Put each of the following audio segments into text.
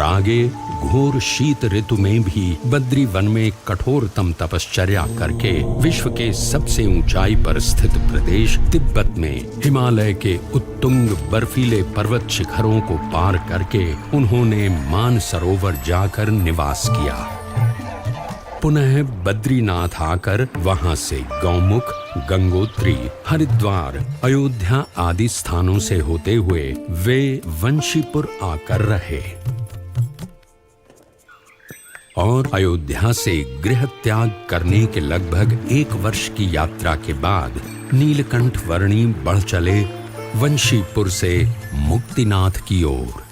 और आगे घोर शीत ऋतु में भी बद्री वन में कठोरतम तपश्चर्या करके विश्व के सबसे ऊंचाई पर स्थित प्रदेश तिब्बत में हिमालय के उत्तुंग बर्फीले पर्वत शिखरों को पार करके उन्होंने मानसरोवर जाकर निवास किया। पुनः बद्रीनाथ आकर वहां से गौमुख, गंगोत्री, हरिद्वार, अयोध्या आदि स्थानों से होते हुए वे वंशीपुर आकर रहे और अयोध्या से गृह त्याग करने के लगभग 1 वर्ष की यात्रा के बाद नीलकंठ वर्णी बढ़ चले वंशीपुर से मुक्तिनाथ की ओर।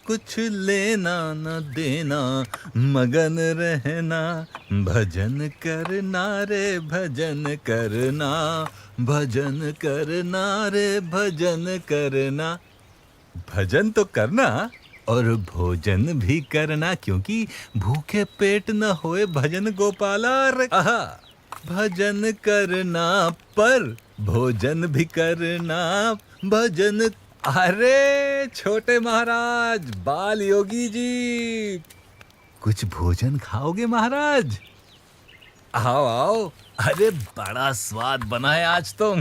कुछ लेना न देना, मगन रहना, भजन करना रे भजन करना, भजन करना रे भजन करना। भजन तो करना और भोजन भी करना, क्योंकि भूखे पेट न होए भजन गोपाला रे। आहा, भजन करना पर भोजन भी करना, भजन। अरे छोटे महाराज, बाल योगी जी, कुछ भोजन खाओगे महाराज? आओ आओ। अरे बड़ा स्वाद बना है आज तो।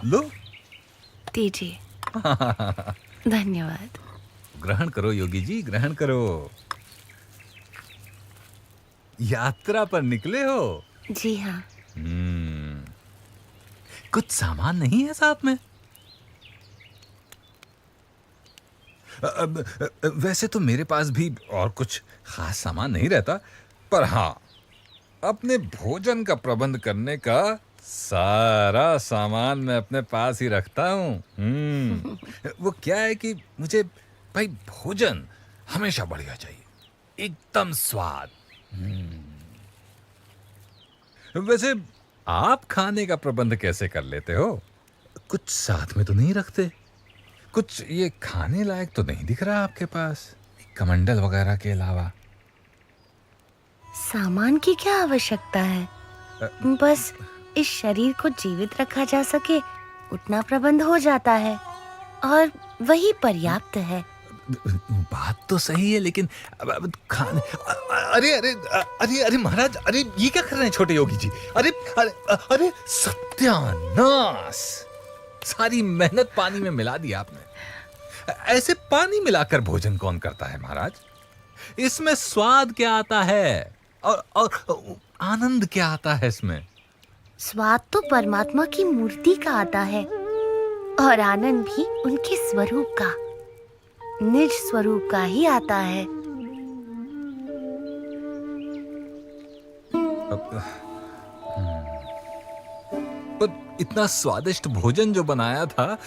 लो दीजिए। धन्यवाद। ग्रहण करो योगी जी, ग्रहण करो। यात्रा पर निकले हो? जी हाँ। कुछ सामान नहीं है साथ में? वैसे तो मेरे पास भी और कुछ खास सामान नहीं रहता, पर हाँ, अपने भोजन का प्रबंध करने का सारा सामान मैं अपने पास ही रखता हूँ। वो क्या है कि मुझे भाई भोजन हमेशा बढ़िया चाहिए, एकदम स्वाद। वैसे आप खाने का प्रबंध कैसे कर लेते हो? कुछ साथ में तो नहीं रखते? कुछ ये खाने लायक तो नहीं दिख रहा आपके पास, कमंडल वगैरह के अलावा। सामान की क्या आवश्यकता है? बस इस शरीर को जीवित रखा जा सके उतना प्रबंध हो जाता है और वही पर्याप्त है। बात तो सही है, लेकिन खाने। अरे अरे अरे अरे महाराज, अरे ये क्या कर रहे हैं छोटे योगी जी? अरे अरे अरे सत्यानाश, सारी मेहनत पानी में मिला दी आपने। ऐसे पानी मिलाकर भोजन कौन करता है महाराज? इसमें स्वाद क्या आता है और आनंद क्या आता है इसमें? स्वाद तो परमात्मा की मूर्ति का आता है और आनंद भी उनके स्वरूप का, निज स्वरूप का ही आता है। पर इतना स्वादिष्ट भोजन जो बनाया था,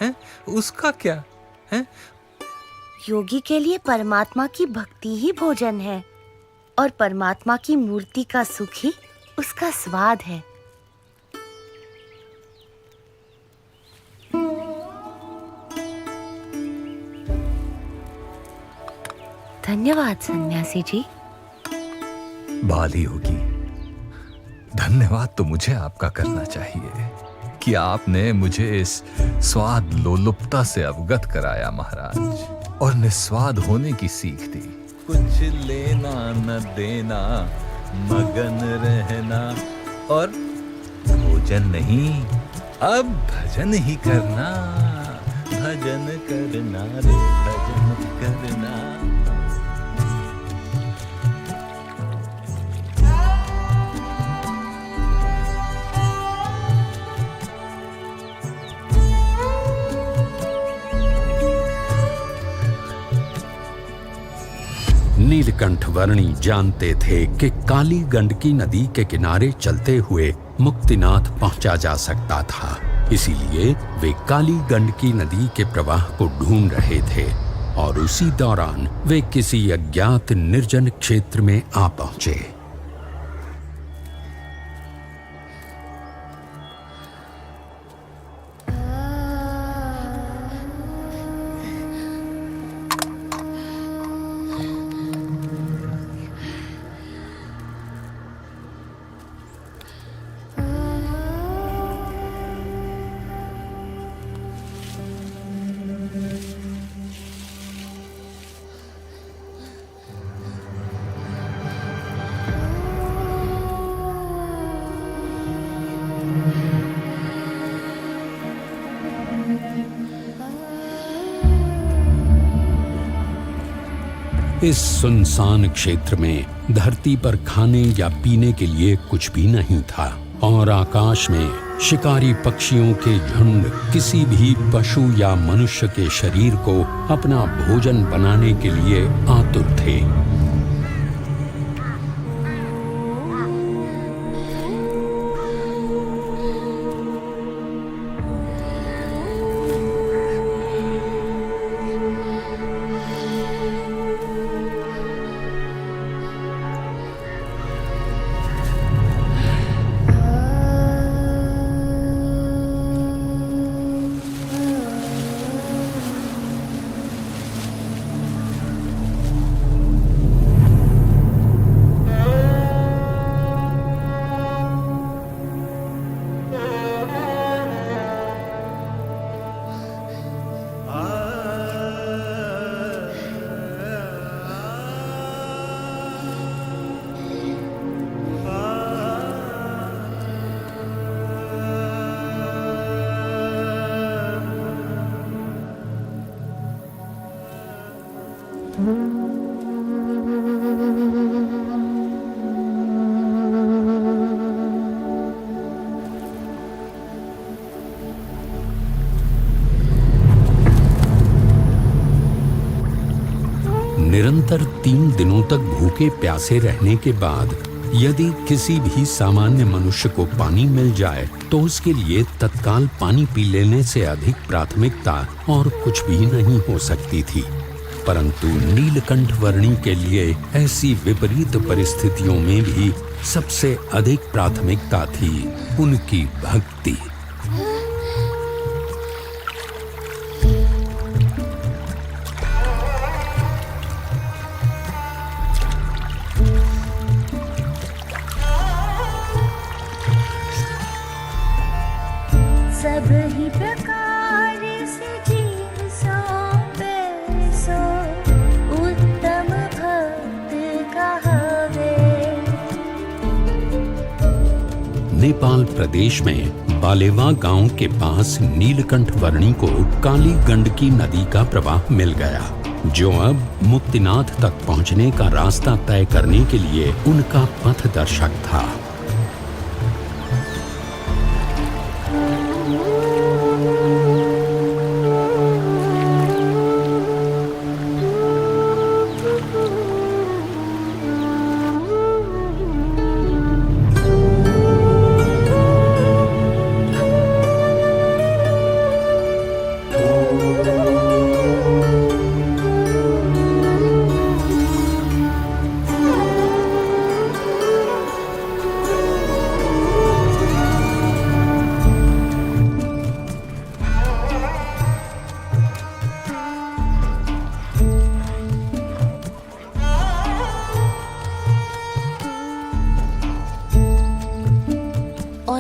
हैं, उसका क्या है? योगी के लिए परमात्मा की भक्ति ही भोजन है और परमात्मा की मूर्ति का सुख ही उसका स्वाद है। धन्यवाद सन्यासी जी। बाली होगी, धन्यवाद तो मुझे आपका करना चाहिए कि आपने मुझे इस स्वाद लोलुपता से अवगत कराया महाराज, और निस्वाद होने की सीख दी। कुछ लेना न देना, मगन रहना और भोजन नहीं, अब भजन ही करना, भजन करना रे भजन करना। नीलकंठ वर्णी जानते थे कि काली गंडकी नदी के किनारे चलते हुए मुक्तिनाथ पहुंचा जा सकता था। इसीलिए वे काली गंडकी नदी के प्रवाह को ढूंढ रहे थे और उसी दौरान वे किसी अज्ञात निर्जन क्षेत्र में आ पहुंचे। इस सुनसान क्षेत्र में धरती पर खाने या पीने के लिए कुछ भी नहीं था और आकाश में शिकारी पक्षियों के झुंड किसी भी पशु या मनुष्य के शरीर को अपना भोजन बनाने के लिए आतुर थे। निरंतर 3 दिनों तक भूखे प्यासे रहने के बाद यदि किसी भी सामान्य मनुष्य को पानी मिल जाए तो उसके लिए तत्काल पानी पी लेने से अधिक प्राथमिकता और कुछ भी नहीं हो सकती थी। परंतु नीलकंठ वर्णी के लिए ऐसी विपरीत परिस्थितियों में भी सबसे अधिक प्राथमिकता थी उनकी भक्ति। सब ही प्रकार से जीव सो उत्तम भक्त कहावे। नेपाल प्रदेश में बालेवा गांव के पास नीलकंठ वर्णी को काली गंडकी नदी का प्रवाह मिल गया, जो अब मुक्तिनाथ तक पहुंचने का रास्ता तय करने के लिए उनका पथ दर्शक था।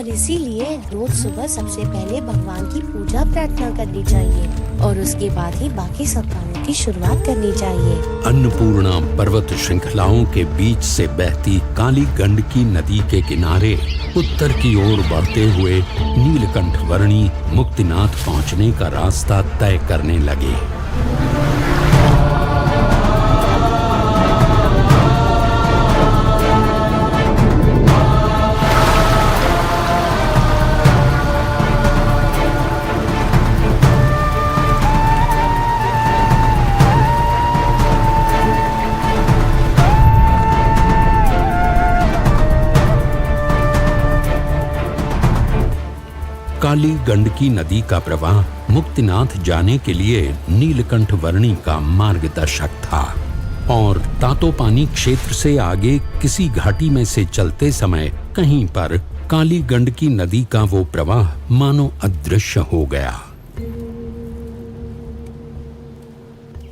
और इसीलिए रोज सुबह सबसे पहले भगवान की पूजा प्रार्थना करनी चाहिए और उसके बाद ही बाकी सब कामों की शुरुआत करनी चाहिए। अन्नपूर्णा पर्वत श्रृंखलाओं के बीच से बहती काली गंडकी नदी के किनारे उत्तर की ओर बढ़ते हुए नीलकंठ वर्णी मुक्तिनाथ पहुंचने का रास्ता तय करने लगे। काली गंडकी नदी का प्रवाह मुक्तिनाथ जाने के लिए नीलकंठ वर्णी का मार्गदर्शक था और तातोपानी क्षेत्र से आगे किसी घाटी में से चलते समय कहीं पर काली गंडकी नदी का वो प्रवाह मानो अदृश्य हो गया।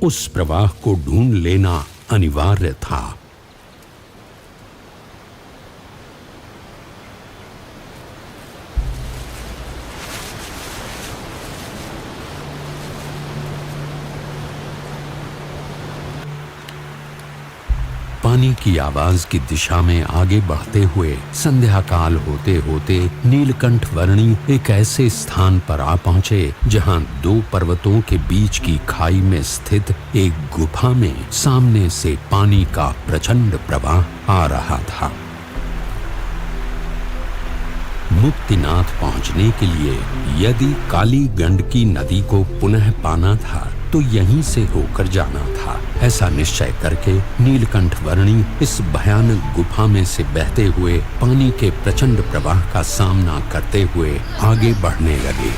उस प्रवाह को ढूंढ लेना अनिवार्य था। पानी की आवाज की दिशा में आगे बढ़ते हुए संध्या काल होते होते नीलकंठ वर्णी एक ऐसे स्थान पर आ पहुंचे जहां दो पर्वतों के बीच की खाई में स्थित एक गुफा में सामने से पानी का प्रचंड प्रवाह आ रहा था। मुक्तिनाथ पहुंचने के लिए यदि काली गंडकी नदी को पुनः पाना था तो यहीं से होकर जाना था। ऐसा निश्चय करके नीलकंठ वर्णी इस भयानक गुफा में से बहते हुए पानी के प्रचंड प्रवाह का सामना करते हुए आगे बढ़ने लगे।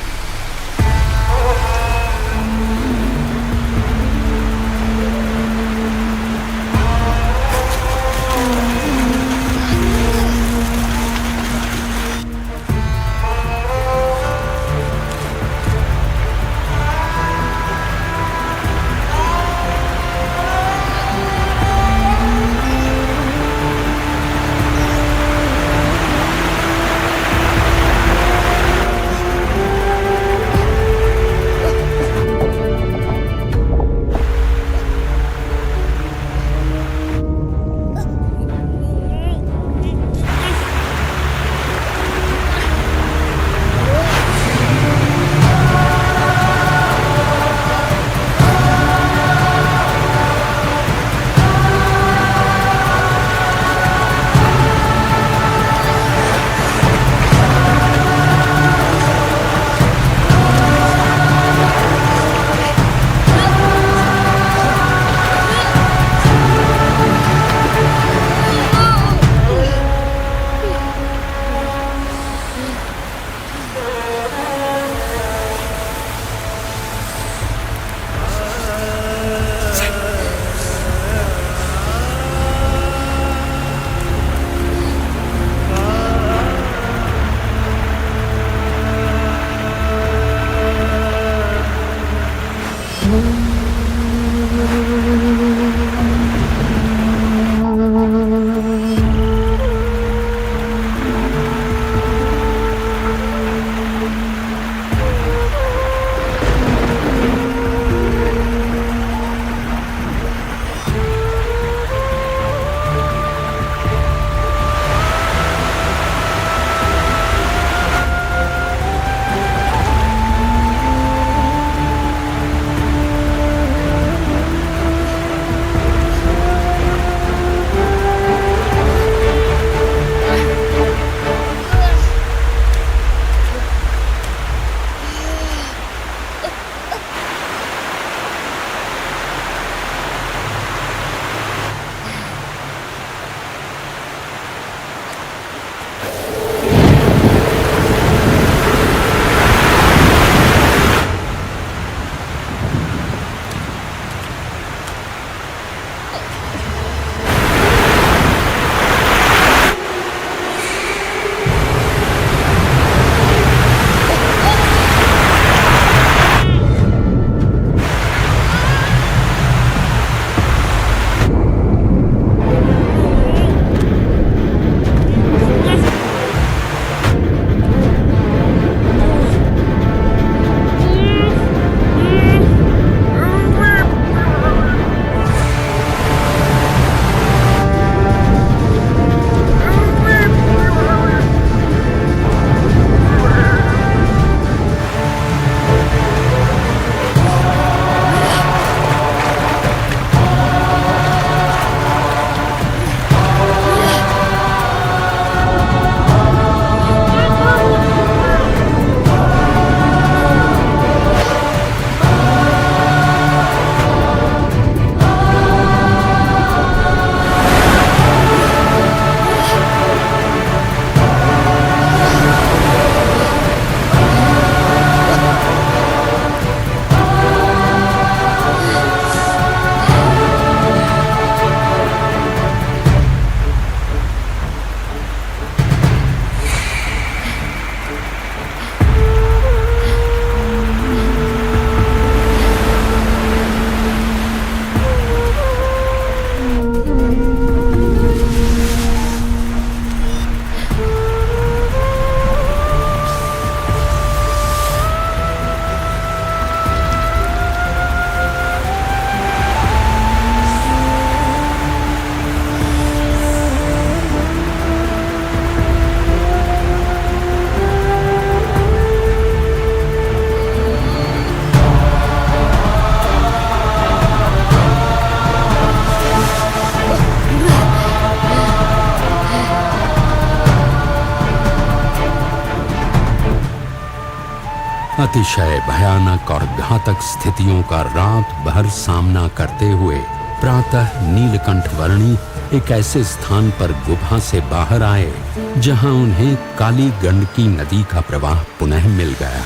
अतिशय भयानक और घातक स्थितियों का रात भर सामना करते हुए प्रातः नीलकंठ वर्णी एक ऐसे स्थान पर गुफा से बाहर आए जहां उन्हें काली गंडकी नदी का प्रवाह पुनः मिल गया।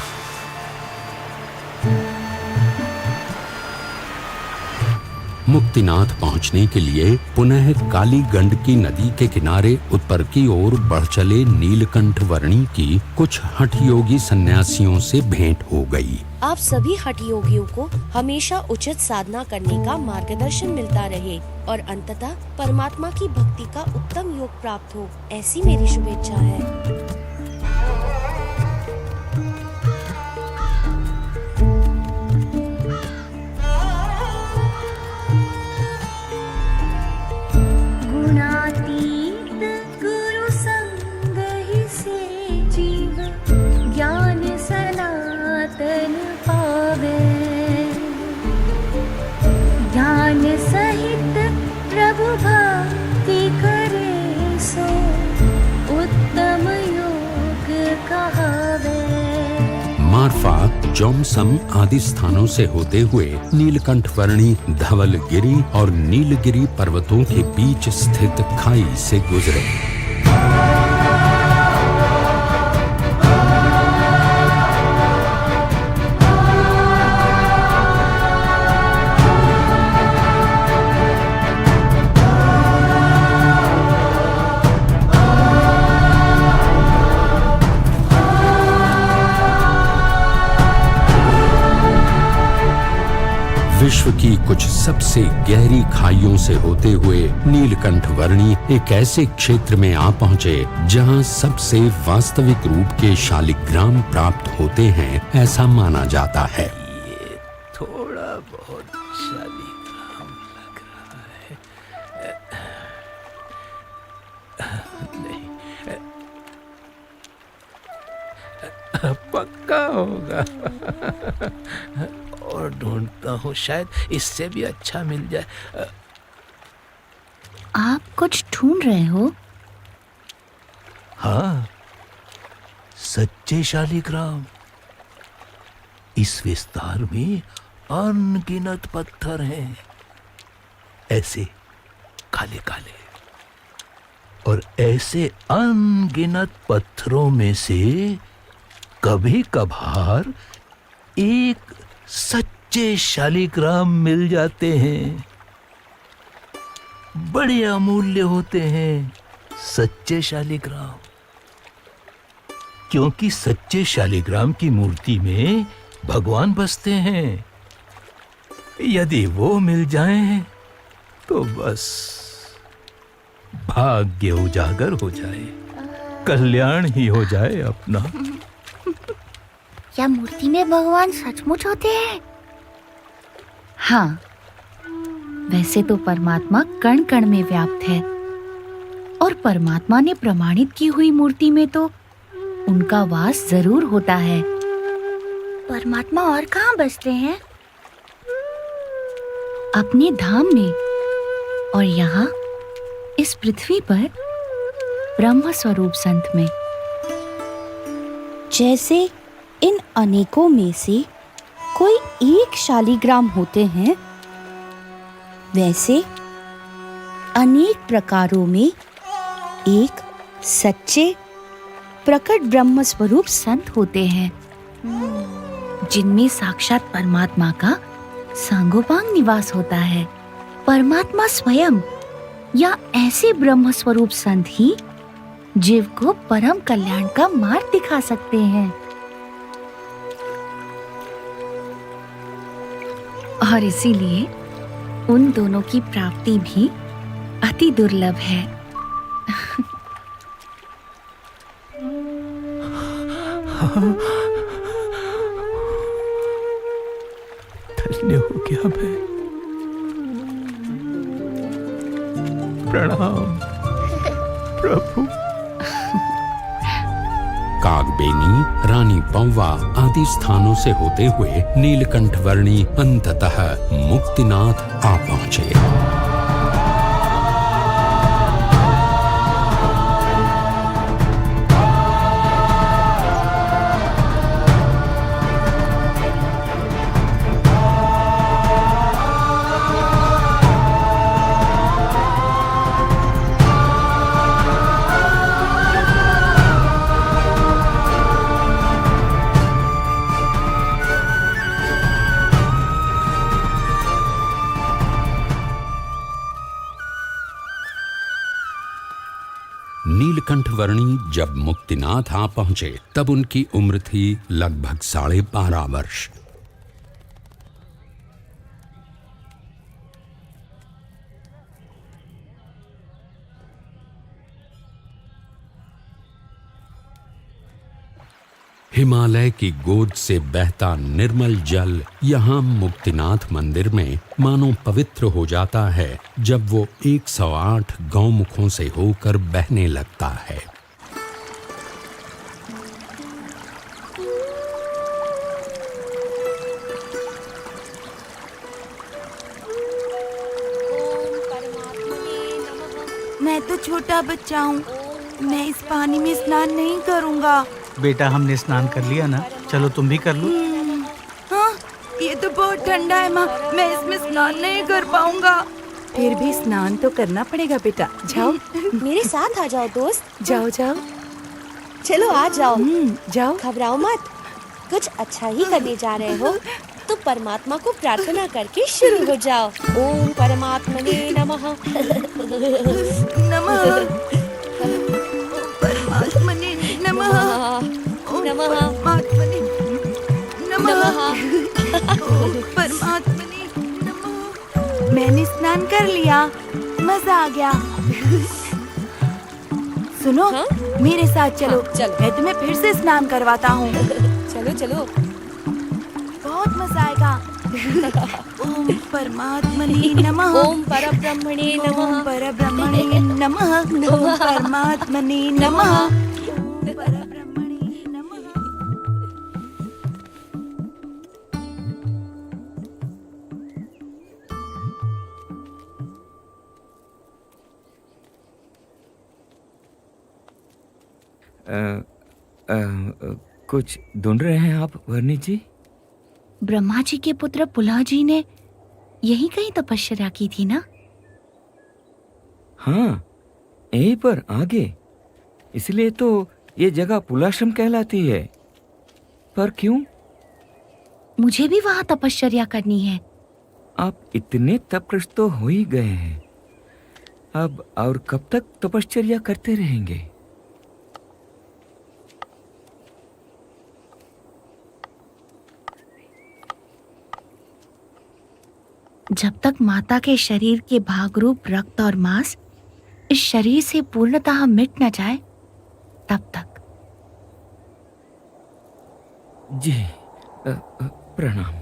मुक्तिनाथ पहुंचने के लिए पुनः काली गंडकी नदी के किनारे उत्तर की ओर बढ़ चले नीलकंठ वर्णी की कुछ हठ योगी सन्यासियों से भेंट हो गई। आप सभी हठ योगियों को हमेशा उचित साधना करने का मार्गदर्शन मिलता रहे और अंततः परमात्मा की भक्ति का उत्तम योग प्राप्त हो, ऐसी मेरी शुभेच्छा है। गुणातीत गुरु संग ही से जीव ज्ञान सनातन पावे, ज्ञान सहित प्रभु भक्ति करे सो उत्तम योग कहावे। मारफा, जोमसम आदि स्थानों से होते हुए नीलकंठ वर्णी धवलगिरी और नीलगिरी पर्वतों के बीच स्थित खाई से गुजरे। विश्व की कुछ सबसे गहरी खाइयों से होते हुए नीलकंठ वर्णी एक ऐसे क्षेत्र में आ पहुंचे जहां सबसे वास्तविक रूप के शालिग्राम प्राप्त होते हैं, ऐसा माना जाता है। ये थोड़ा बहुत शालिग्राम लग रहा है। नहीं, पक्का होगा। और ढूंढता हूँ, शायद इससे भी अच्छा मिल जाए। आप कुछ ढूंढ रहे हो? हाँ, सच्चे शालिग्राम। इस विस्तार में अनगिनत पत्थर हैं, ऐसे काले काले। और ऐसे अनगिनत पत्थरों में से कभी कभार एक सच्चे शालिग्राम मिल जाते हैं। बड़े अमूल्य होते हैं सच्चे शालिग्राम, क्योंकि सच्चे शालिग्राम की मूर्ति में भगवान बसते हैं। यदि वो मिल जाएं तो बस भाग्य उजागर हो जाए, कल्याण ही हो जाए अपना। क्या मूर्ति में भगवान सचमुच होते हैं? हाँ, वैसे तो परमात्मा कण कण में व्याप्त है और परमात्मा ने प्रमाणित की हुई मूर्ति में तो उनका वास जरूर होता है। परमात्मा और कहाँ बसते हैं? अपने धाम में, और यहाँ इस पृथ्वी पर ब्रह्म स्वरूप संत में। जैसे इन अनेकों में से कोई एक शालिग्राम होते हैं, वैसे अनेक प्रकारों में एक सच्चे प्रकट ब्रह्म स्वरूप संत होते हैं, जिनमें साक्षात परमात्मा का सांगोपांग निवास होता है। परमात्मा स्वयं या ऐसे ब्रह्म स्वरूप संत ही जीव को परम कल्याण का मार्ग दिखा सकते हैं। और इसीलिए उन दोनों की प्राप्ति भी अति दुर्लभ है। धन्य हो गया मैं। प्रणाम प्रभु। कागबेनी, रानी पौवा आदि स्थानों से होते हुए नीलकंठ वर्णी अंततः मुक्तिनाथ आ पहुंचे। नीलकंठ वर्णी जब मुक्तिनाथ आ पहुंचे तब उनकी उम्र थी लगभग 12.5 वर्ष। हिमालय की गोद से बहता निर्मल जल यहाँ मुक्तिनाथ मंदिर में मानो पवित्र हो जाता है जब वो 108 गौमुखों से होकर बहने लगता है। मैं तो छोटा बच्चा हूँ, मैं इस पानी में स्नान नहीं करूँगा। बेटा हमने स्नान कर लिया ना, चलो तुम भी कर लो। हाँ, ये तो बहुत ठंडा है माँ, मैं इसमें स्नान नहीं कर पाऊंगा। फिर भी स्नान तो करना पड़ेगा बेटा, जाओ। मेरे साथ आ जाओ दोस्त। जाओ जाओ। चलो आ जाओ। जाओ। घबराओ मत, कुछ अच्छा ही करने जा रहे हो तो परमात्मा को प्रार्थना करके शुरू हो जाओ। ओम परमात्मने नमः। नमः परमात्मने नमः। नमः परमात्मने नमः। ओम परमात्मने नमः। मैंने स्नान कर लिया, मजा आ गया। सुनो, हाँ? मेरे साथ चलो। हाँ, चलो। मैं तुम्हें फिर से स्नान करवाता हूँ। चलो चलो, बहुत मजा आएगा। ओम परमात्मने नमः। ओम परब्रह्मणे नमः। ओम परब्रह्मणे नमः। ओम परमात्मने नमः। परब्रह्मणे नमः। कुछ ढूंढ रहे हैं आप वर्णी जी? ब्रह्मा जी के पुत्र पुला जी ने यही कहीं तपस्या की थी ना? हाँ, यहीं पर आगे। इसलिए तो ये जगह पुलाश्रम कहलाती है। पर क्यों? मुझे भी वहां तपस्या करनी है। आप इतने तपस्वी तो हो ही गए हैं, अब और कब तक तपश्चर्या करते रहेंगे? जब तक माता के शरीर के भागरूप रक्त और मांस इस शरीर से पूर्णतः मिट न जाए तब तक। जी प्रणाम।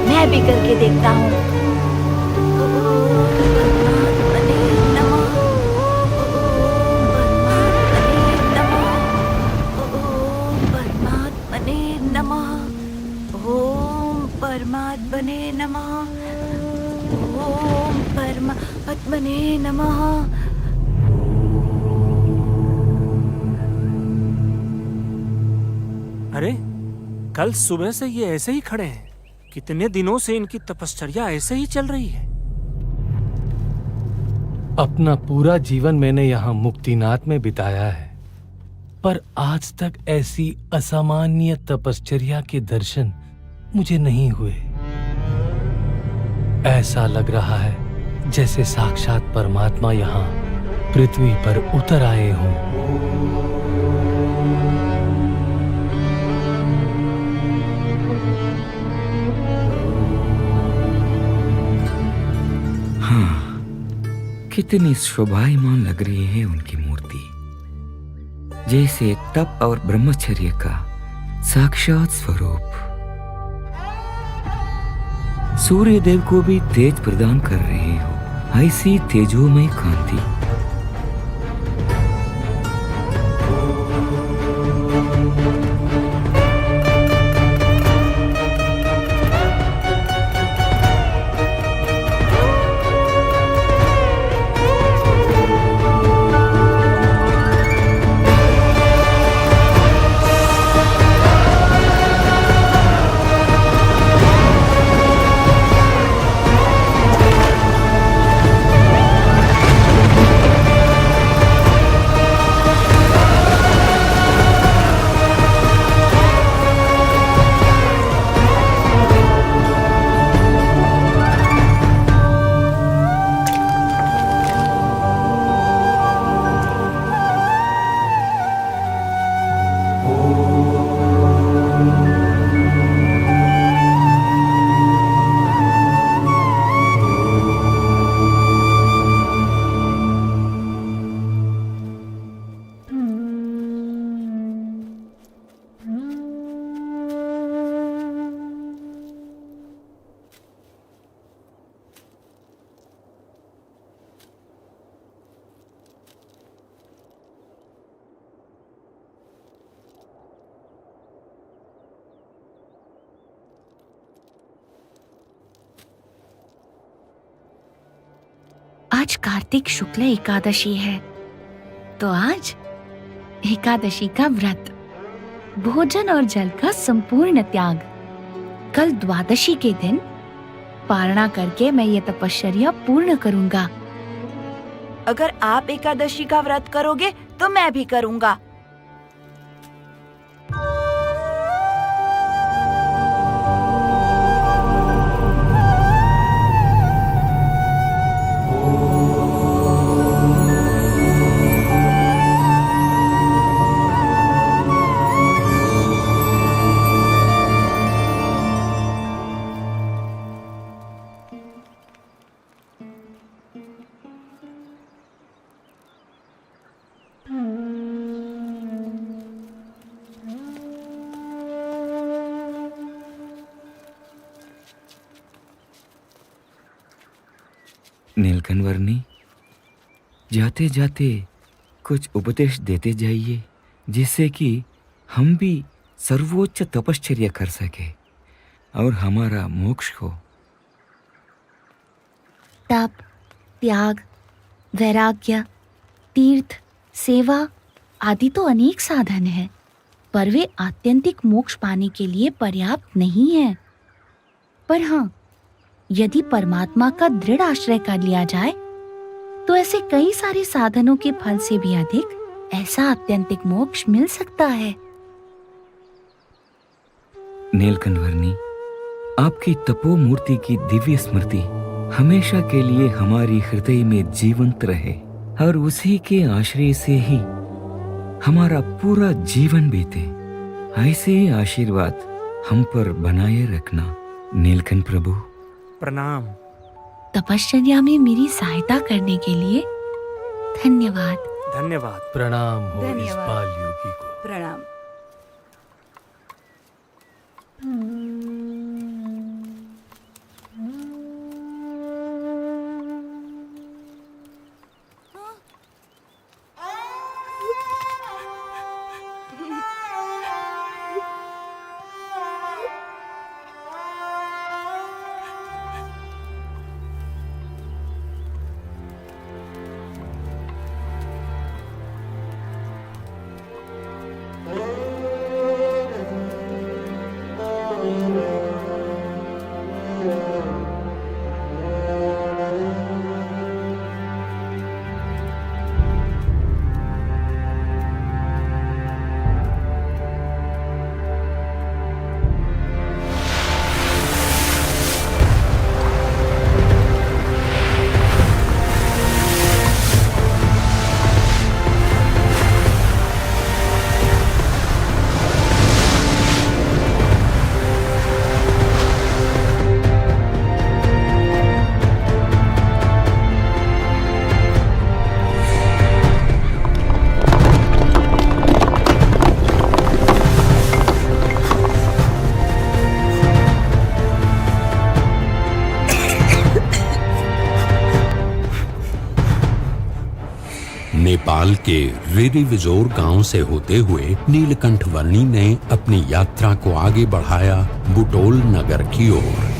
मैं भी करके देखता हूँ। परमात्मने नमः। ओम परमात्मने नमः। ओम परमात्मने नमः। अरे कल सुबह से ये ऐसे ही खड़े हैं। कितने दिनों से इनकी तपश्चर्या ऐसे ही चल रही है। अपना पूरा जीवन मैंने यहाँ मुक्तिनाथ में बिताया है, पर आज तक ऐसी असामान्य तपश्चर्या के दर्शन मुझे नहीं हुए। ऐसा लग रहा है जैसे साक्षात परमात्मा यहाँ पृथ्वी पर उतर आए हों। हाँ, कितनी शोभायमान लग रही है उनकी मूर्ति, जैसे तप और ब्रह्मचर्य का साक्षात स्वरूप। सूर्य देव को भी तेज प्रदान कर रहे हो, ऐसी तेजोमय कांति। आज कार्तिक शुक्ल एकादशी है, तो आज एकादशी का व्रत, भोजन और जल का संपूर्ण त्याग। कल द्वादशी के दिन पारणा करके मैं ये तपश्चर्या पूर्ण करूंगा। अगर आप एकादशी का व्रत करोगे तो मैं भी करूंगा। नीलकंठवर्णी, जाते जाते कुछ उपदेश देते जाइए, जिससे कि हम भी सर्वोच्च तपश्चर्या कर सके और हमारा मोक्ष हो। तप, त्याग, वैराग्य, तीर्थ, सेवा आदि तो अनेक साधन हैं, पर वे आत्यंतिक मोक्ष पाने के लिए पर्याप्त नहीं हैं। पर हाँ, यदि परमात्मा का दृढ़ आश्रय कर लिया जाए तो ऐसे कई सारे साधनों के फल से भी अधिक ऐसा आत्यंतिक मोक्ष मिल सकता है। नीलकंठवर्णी, आपकी तपो मूर्ति की दिव्य स्मृति हमेशा के लिए हमारी हृदय में जीवंत रहे और उसी के आश्रय से ही हमारा पूरा जीवन बीते। ऐसे ही आशीर्वाद हम पर बनाए रखना। नीलकंठ प्रभु, प्रणाम। तपश्चर्या में मेरी सहायता करने के लिए धन्यवाद। धन्यवाद। प्रणाम हो इस धन्यवाद। बाल योगी को। प्रणाम। नेपाल के रिरिविजोर गांव से होते हुए नीलकंठ वर्णी ने अपनी यात्रा को आगे बढ़ाया बुटोल नगर की ओर।